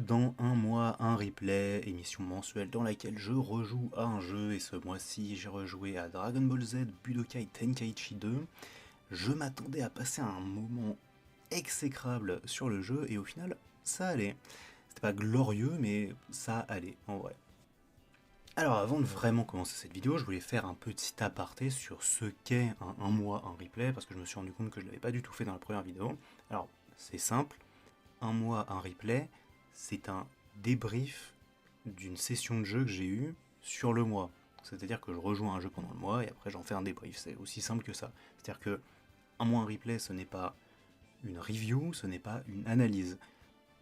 dans un mois, un replay, émission mensuelle dans laquelle je rejoue à un jeu, et ce mois-ci j'ai rejoué à Dragon Ball Z Budokai Tenkaichi 2. Je m'attendais à passer un moment exécrable sur le jeu, et au final, ça allait. C'était pas glorieux, mais ça allait, en vrai. Alors avant de vraiment commencer cette vidéo, je voulais faire un petit aparté sur ce qu'est un mois, un replay, parce que je me suis rendu compte que je l'avais pas du tout fait dans la première vidéo. Alors, c'est simple, un mois, un replay, c'est un débrief d'une session de jeu que j'ai eue sur le mois. C'est-à-dire que je rejoue à un jeu pendant le mois et après j'en fais un débrief. C'est aussi simple que ça. C'est-à-dire que un mois, un replay, ce n'est pas une review, ce n'est pas une analyse.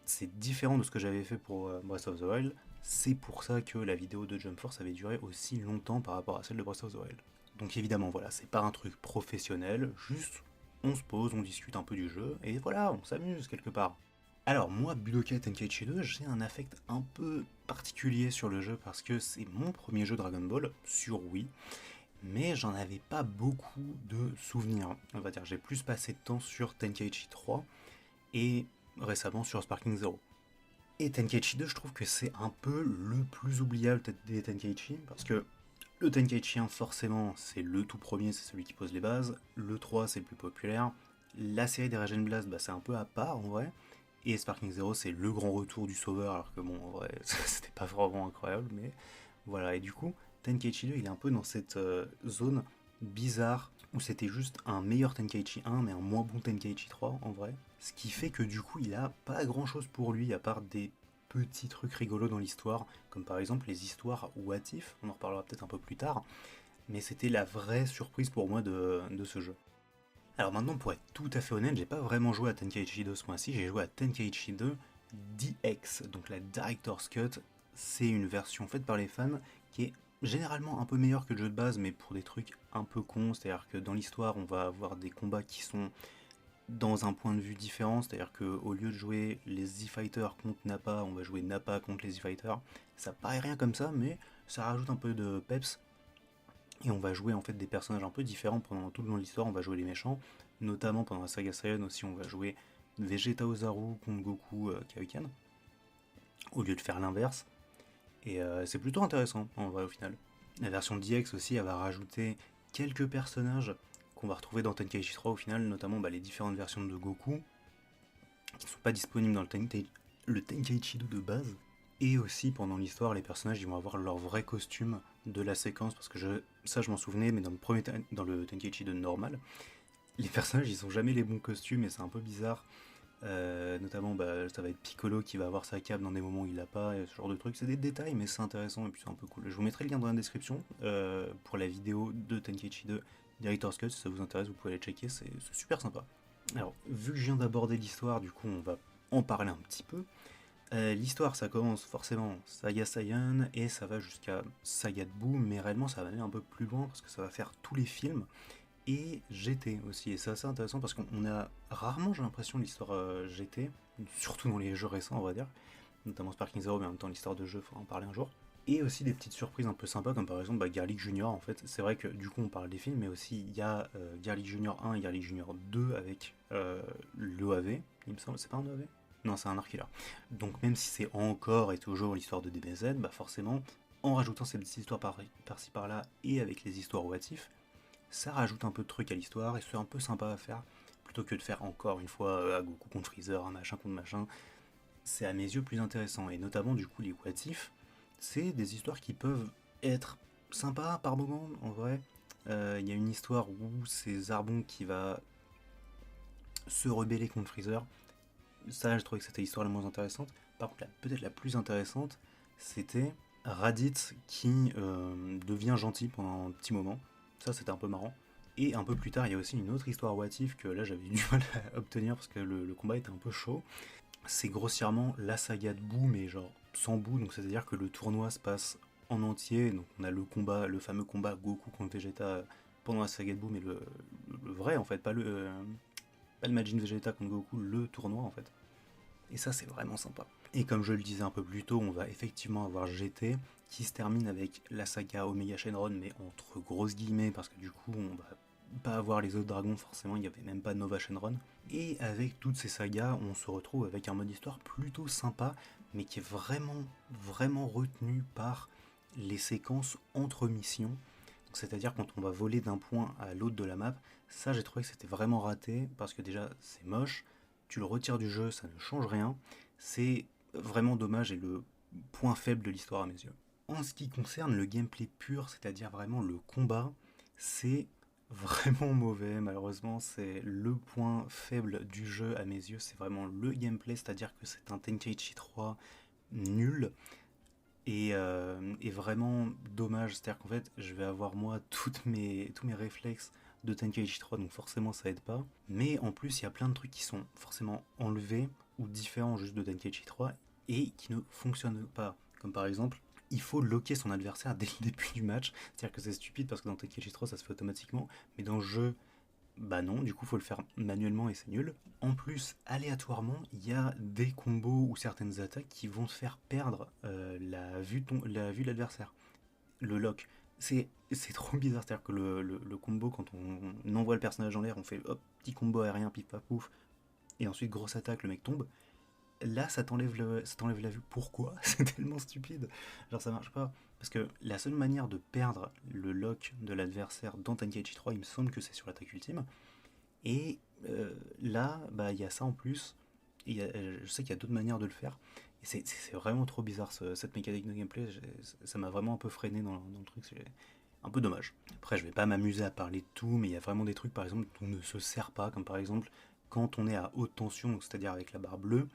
C'est différent de ce que j'avais fait pour Breath of the Wild. C'est pour ça que la vidéo de Jump Force avait duré aussi longtemps par rapport à celle de Breath of the Wild. Donc évidemment, voilà, c'est pas un truc professionnel, juste on se pose, on discute un peu du jeu, et voilà, on s'amuse quelque part. Alors moi, Budokai Tenkaichi 2, j'ai un affect un peu particulier sur le jeu parce que c'est mon premier jeu Dragon Ball sur Wii, mais j'en avais pas beaucoup de souvenirs. On va dire, j'ai plus passé de temps sur Tenkaichi 3 et récemment sur Sparking Zero. Et Tenkaichi 2, je trouve que c'est un peu le plus oubliable des Tenkaichi, parce que le Tenkaichi 1, forcément, c'est le tout premier, c'est celui qui pose les bases. Le 3, c'est le plus populaire. La série des Regen Blast, bah, c'est un peu à part en vrai. Et Sparking Zero, c'est le grand retour du sauveur, alors que bon, en vrai, c'était pas vraiment incroyable, mais voilà. Et du coup, Tenkaichi 2, il est un peu dans cette zone bizarre, où c'était juste un meilleur Tenkaichi 1, mais un moins bon Tenkaichi 3, en vrai. Ce qui fait que du coup, il a pas grand chose pour lui, à part des petits trucs rigolos dans l'histoire, comme par exemple les histoires what if, on en reparlera peut-être un peu plus tard, mais c'était la vraie surprise pour moi de ce jeu. Alors maintenant, pour être tout à fait honnête, j'ai pas vraiment joué à Tenkaichi 2 ce mois-ci, j'ai joué à Tenkaichi 2 DX, donc la Director's Cut. C'est une version faite par les fans qui est généralement un peu meilleure que le jeu de base, mais pour des trucs un peu cons, c'est-à-dire que dans l'histoire, on va avoir des combats qui sont dans un point de vue différent, c'est-à-dire qu'au lieu de jouer les Z-Fighters contre Nappa, on va jouer Nappa contre les Z-Fighters. Ça paraît rien comme ça, mais ça rajoute un peu de peps. Et on va jouer en fait des personnages un peu différents pendant tout le long de l'histoire. On va jouer les méchants, notamment pendant la saga Saiyan aussi, on va jouer Vegeta Ozaru contre Goku Kaioken, au lieu de faire l'inverse. Et c'est plutôt intéressant en vrai au final. La version DX aussi, elle va rajouter quelques personnages qu'on va retrouver dans Tenkaichi 3 au final, notamment les différentes versions de Goku, qui ne sont pas disponibles dans le Tenkaichi 2 de base. Et aussi pendant l'histoire, les personnages ils vont avoir leur vrai costume de la séquence, parce que ça je m'en souvenais, mais dans le Tenkaichi 2 normal, les personnages ils ont jamais les bons costumes et c'est un peu bizarre. Notamment ça va être Piccolo qui va avoir sa cape dans des moments où il l'a pas, et ce genre de trucs. C'est des détails mais c'est intéressant et puis c'est un peu cool. Je vous mettrai le lien dans la description pour la vidéo de Tenkaichi 2 Director's Cut, si ça vous intéresse vous pouvez aller checker, c'est super sympa. Alors vu que je viens d'aborder l'histoire, du coup on va en parler un petit peu. L'histoire, ça commence forcément Saga Saiyan et ça va jusqu'à Saga de Boo, mais réellement ça va aller un peu plus loin parce que ça va faire tous les films et GT aussi. Et c'est assez intéressant parce qu'on a rarement, j'ai l'impression, l'histoire GT, surtout dans les jeux récents, on va dire, notamment Sparking Zero, mais en même temps l'histoire de jeu, faudra en parler un jour. Et aussi des petites surprises un peu sympas, comme par exemple Garlic Junior en fait. C'est vrai que du coup on parle des films, mais aussi il y a Garlic Junior 1 et Garlic Junior 2 avec l'OAV, il me semble, c'est pas un OAV? Non, c'est un Arc Killer. Donc même si c'est encore et toujours l'histoire de DBZ, bah forcément, en rajoutant ces petites histoires par-ci par-là et avec les histoires what if, ça rajoute un peu de trucs à l'histoire et c'est un peu sympa à faire, plutôt que de faire encore une fois à Goku contre Freezer, un machin contre machin. C'est à mes yeux plus intéressant, et notamment du coup les what if, c'est des histoires qui peuvent être sympas par moment en vrai. Il y a une histoire où c'est Zarbon qui va se rebeller contre Freezer. Ça, je trouvais que c'était l'histoire la moins intéressante. Par contre, peut-être la plus intéressante, c'était Raditz qui devient gentil pendant un petit moment. Ça, c'était un peu marrant. Et un peu plus tard, il y a aussi une autre histoire what if que là, j'avais du mal à obtenir parce que le combat était un peu chaud. C'est grossièrement la saga de Boo, mais genre sans Boo, donc c'est-à-dire que le tournoi se passe en entier. Donc on a le combat, le fameux combat Goku contre Vegeta pendant la saga de Boo, mais le vrai en fait, pas le Majin Vegeta contre Goku, le tournoi en fait. Et ça c'est vraiment sympa. Et comme je le disais un peu plus tôt, on va effectivement avoir GT qui se termine avec la saga Omega Shenron, mais entre grosses guillemets, parce que du coup on va pas avoir les autres dragons, forcément il n'y avait même pas Nova Shenron. Et avec toutes ces sagas, on se retrouve avec un mode histoire plutôt sympa, mais qui est vraiment, vraiment retenu par les séquences entre missions. C'est-à-dire quand on va voler d'un point à l'autre de la map, ça j'ai trouvé que c'était vraiment raté, parce que déjà c'est moche, tu le retires du jeu, ça ne change rien, c'est vraiment dommage et le point faible de l'histoire à mes yeux. En ce qui concerne le gameplay pur, c'est-à-dire vraiment le combat, c'est vraiment mauvais, malheureusement, c'est le point faible du jeu à mes yeux, c'est vraiment le gameplay, c'est-à-dire que c'est un Tenkaichi 3 nul, et vraiment dommage, c'est-à-dire qu'en fait je vais avoir moi tous mes réflexes de Tenkaichi 3, donc forcément ça aide pas, mais en plus il y a plein de trucs qui sont forcément enlevés ou différents juste de Tenkaichi 3 et qui ne fonctionnent pas, comme par exemple il faut locker son adversaire dès le début du match, c'est-à-dire que c'est stupide parce que dans Tenkaichi 3 ça se fait automatiquement, mais dans le jeu bah non, du coup, faut le faire manuellement et c'est nul. En plus, aléatoirement, il y a des combos ou certaines attaques qui vont te faire perdre la vue de l'adversaire. Le lock. C'est trop bizarre, c'est-à-dire que le combo, quand on envoie le personnage en l'air, on fait hop, petit combo aérien, pif paf pouf, et ensuite grosse attaque, le mec tombe. Là, ça t'enlève la vue. Pourquoi? C'est tellement stupide. Genre, ça marche pas. Parce que la seule manière de perdre le lock de l'adversaire dans Tenkaichi 3, il me semble que c'est sur l'attaque ultime. Et là, bah, il y a ça en plus. Et je sais qu'il y a d'autres manières de le faire. Et c'est vraiment trop bizarre cette mécanique de gameplay. Ça m'a vraiment un peu freiné dans le truc. C'est un peu dommage. Après, je vais pas m'amuser à parler de tout, mais il y a vraiment des trucs, par exemple, dont on ne se sert pas. Comme par exemple, quand on est à haute tension, donc c'est-à-dire avec la barre bleue,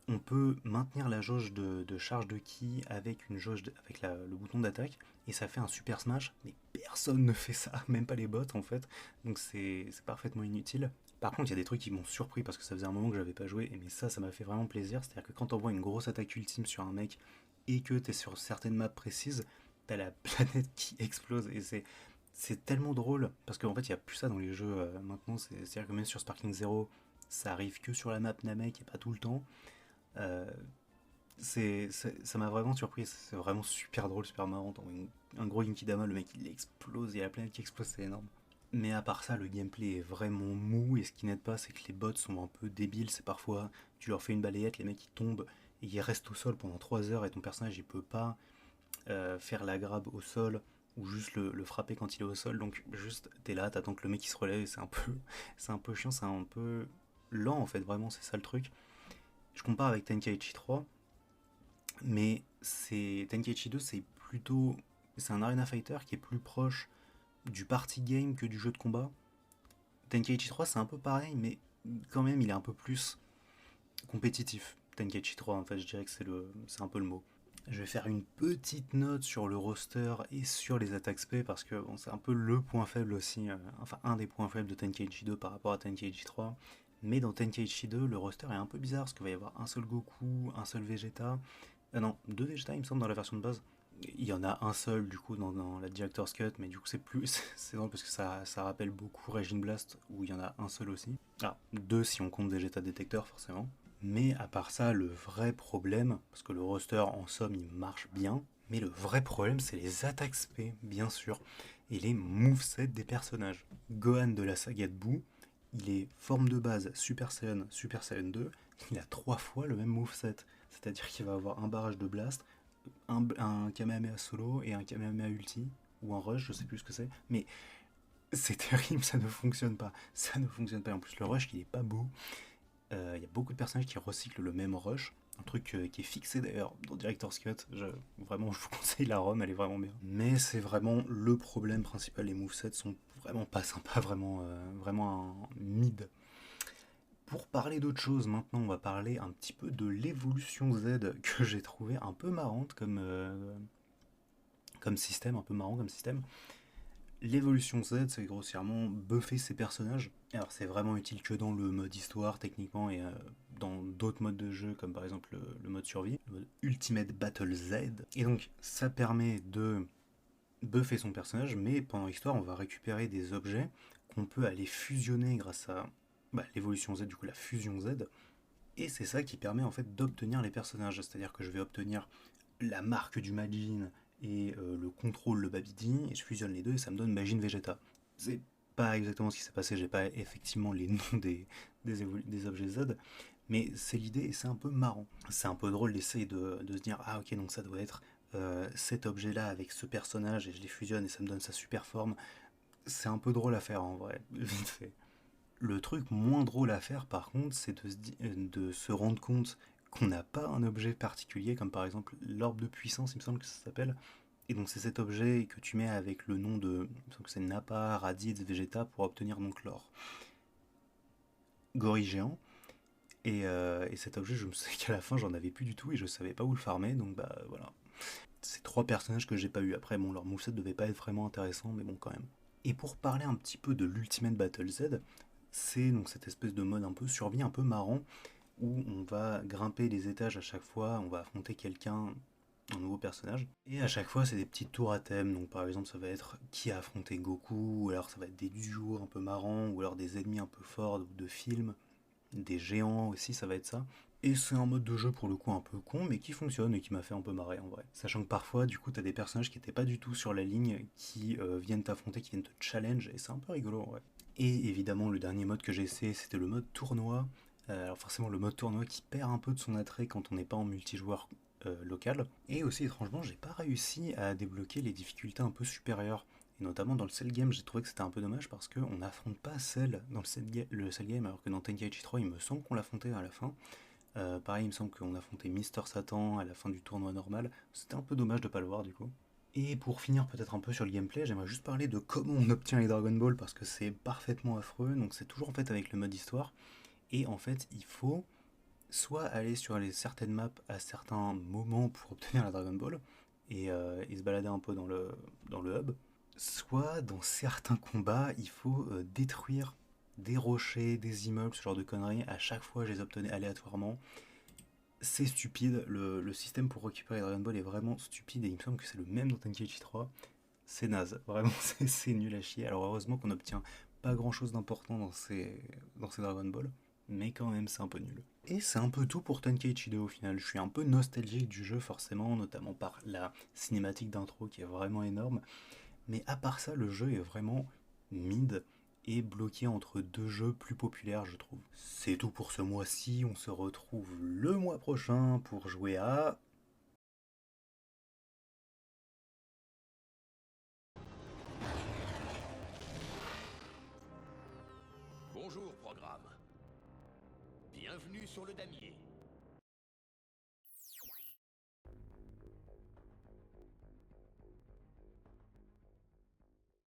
on peut maintenir la jauge de charge de ki avec une jauge avec le bouton d'attaque et ça fait un super smash, mais personne ne fait ça, même pas les bots en fait, donc c'est parfaitement inutile. Par contre, il y a des trucs qui m'ont surpris parce que ça faisait un moment que j'avais pas joué, mais ça m'a fait vraiment plaisir. C'est-à-dire que quand on voit une grosse attaque ultime sur un mec et que t'es sur certaines maps précises, t'as la planète qui explose et c'est tellement drôle parce qu'en fait, il n'y a plus ça dans les jeux maintenant. C'est-à-dire que même sur Sparking Zero, ça arrive que sur la map Namek et pas tout le temps. Euh, ça m'a vraiment surpris, c'est vraiment super drôle, super marrant. Un gros Genkidama, le mec il explose, il y a la planète qui explose, c'est énorme. Mais à part ça, le gameplay est vraiment mou, et ce qui n'aide pas, c'est que les bots sont un peu débiles. C'est parfois, tu leur fais une balayette, les mecs ils tombent, et ils restent au sol pendant 3 heures, et ton personnage il peut pas faire la grab au sol, ou juste le frapper quand il est au sol. Donc juste, t'es là, t'attends que le mec il se relève, et c'est un peu chiant, c'est un peu lent en fait, vraiment, c'est ça le truc. Je compare avec Tenkaichi 3, mais Tenkaichi 2, c'est un arena fighter qui est plus proche du party game que du jeu de combat. Tenkaichi 3, c'est un peu pareil, mais quand même, il est un peu plus compétitif. Tenkaichi 3, en fait, je dirais que c'est un peu le mot. Je vais faire une petite note sur le roster et sur les attaques spé parce que bon, c'est un peu le point faible aussi, enfin un des points faibles de Tenkaichi 2 par rapport à Tenkaichi 3. Mais dans Tenkaichi 2, le roster est un peu bizarre parce qu'il va y avoir un seul Goku, un seul Vegeta. Ah non, deux Vegeta il me semble dans la version de base. Il y en a un seul du coup dans la Director's Cut, mais du coup c'est plus. C'est drôle parce que ça rappelle beaucoup Raging Blast où il y en a un seul aussi. Ah, deux si on compte Vegeta Detector forcément. Mais à part ça, le vrai problème, parce que le roster en somme il marche bien, mais le vrai problème c'est les attaques spé, bien sûr, et les movesets des personnages. Gohan de la saga de Boo, il est forme de base Super Saiyan 2, il a 3 fois le même moveset. C'est-à-dire qu'il va avoir un barrage de blast, un Kamehameha solo et un Kamehameha ulti, ou un rush, je sais plus ce que c'est, mais c'est terrible, ça ne fonctionne pas. Ça ne fonctionne pas. En plus, le rush, il est pas beau. Il y a beaucoup de personnages qui recyclent le même rush. Un truc qui est fixé d'ailleurs dans Director's Cut. Vraiment, je vous conseille la ROM, elle est vraiment bien. Mais c'est vraiment le problème principal. Les movesets sont vraiment pas sympas, vraiment un mid. Pour parler d'autre chose, maintenant, on va parler un petit peu de l'évolution Z que j'ai trouvé un peu marrante comme système, un peu marrant comme système. L'évolution Z, c'est grossièrement buffer ses personnages. Alors c'est vraiment utile que dans le mode histoire techniquement et dans d'autres modes de jeu comme par exemple le mode survie, le mode Ultimate Battle Z. Et donc ça permet de buffer son personnage, mais pendant l'histoire on va récupérer des objets qu'on peut aller fusionner grâce à l'évolution Z, du coup la fusion Z. Et c'est ça qui permet en fait d'obtenir les personnages. C'est-à-dire que je vais obtenir la marque du Majin et le contrôle, le Babidi, et je fusionne les deux et ça me donne Majin Vegeta. C'est pas exactement ce qui s'est passé, j'ai pas effectivement les noms des objets Z, mais c'est l'idée et c'est un peu marrant. C'est un peu drôle d'essayer de se dire, ah ok, donc ça doit être cet objet-là avec ce personnage et je les fusionne et ça me donne sa super forme. C'est un peu drôle à faire en vrai, vite fait. Le truc moins drôle à faire par contre, c'est de se rendre compte qu'on n'a pas un objet particulier, comme par exemple l'orbe de puissance, il me semble que ça s'appelle. Et donc c'est cet objet que tu mets avec le nom de, il me semble que c'est Nappa, Raditz, Vegeta pour obtenir donc l'or. Gorille géant. Et cet objet, je me sais qu'à la fin j'en avais plus du tout et je savais pas où le farmer, donc bah voilà. C'est trois personnages que j'ai pas eu. Après, bon, leur moveset devait pas être vraiment intéressant, mais bon, quand même. Et pour parler un petit peu de l'Ultimate Battle Z, c'est donc cette espèce de mode un peu survie, un peu marrant, où on va grimper les étages à chaque fois, on va affronter quelqu'un, un nouveau personnage. Et à chaque fois, c'est des petites tours à thème. Donc par exemple, ça va être qui a affronté Goku, ou alors ça va être des duos un peu marrants, ou alors des ennemis un peu forts de films, des géants aussi, ça va être ça. Et c'est un mode de jeu pour le coup un peu con, mais qui fonctionne et qui m'a fait un peu marrer en vrai. Sachant que parfois, du coup, t'as des personnages qui étaient pas du tout sur la ligne, qui viennent t'affronter, qui viennent te challenge, et c'est un peu rigolo en vrai. Et évidemment, le dernier mode que j'ai essayé, c'était le mode tournoi. Alors forcément, le mode tournoi qui perd un peu de son attrait quand on n'est pas en multijoueur local. Et aussi, étrangement, j'ai pas réussi à débloquer les difficultés un peu supérieures. Et notamment dans le Cell Game, j'ai trouvé que c'était un peu dommage parce qu'on n'affronte pas Cell dans le Cell Game, alors que dans Tenkaichi 3, il me semble qu'on l'affrontait à la fin. Pareil, il me semble qu'on affrontait Mister Satan à la fin du tournoi normal. C'était un peu dommage de pas le voir du coup. Et pour finir peut-être un peu sur le gameplay, j'aimerais juste parler de comment on obtient les Dragon Ball parce que c'est parfaitement affreux. Donc c'est toujours en fait avec le mode histoire. Et en fait, il faut soit aller sur certaines maps à certains moments pour obtenir la Dragon Ball et se balader un peu dans le hub, soit dans certains combats, il faut détruire des rochers, des immeubles, ce genre de conneries. À chaque fois, je les obtenais aléatoirement. C'est stupide, le système pour récupérer Dragon Ball est vraiment stupide et il me semble que c'est le même dans Tenkaichi 3. C'est naze, vraiment c'est nul à chier. Alors heureusement qu'on obtient pas grand chose d'important dans ces Dragon Ball, mais quand même c'est un peu nul. Et c'est un peu tout pour Tenkaichi 2 au final. Je suis un peu nostalgique du jeu forcément, notamment par la cinématique d'intro qui est vraiment énorme. Mais à part ça, le jeu est vraiment mid et bloqué entre deux jeux plus populaires, je trouve. C'est tout pour ce mois-ci. On se retrouve le mois prochain pour jouer à. Bonjour, programme. Bienvenue sur le damier.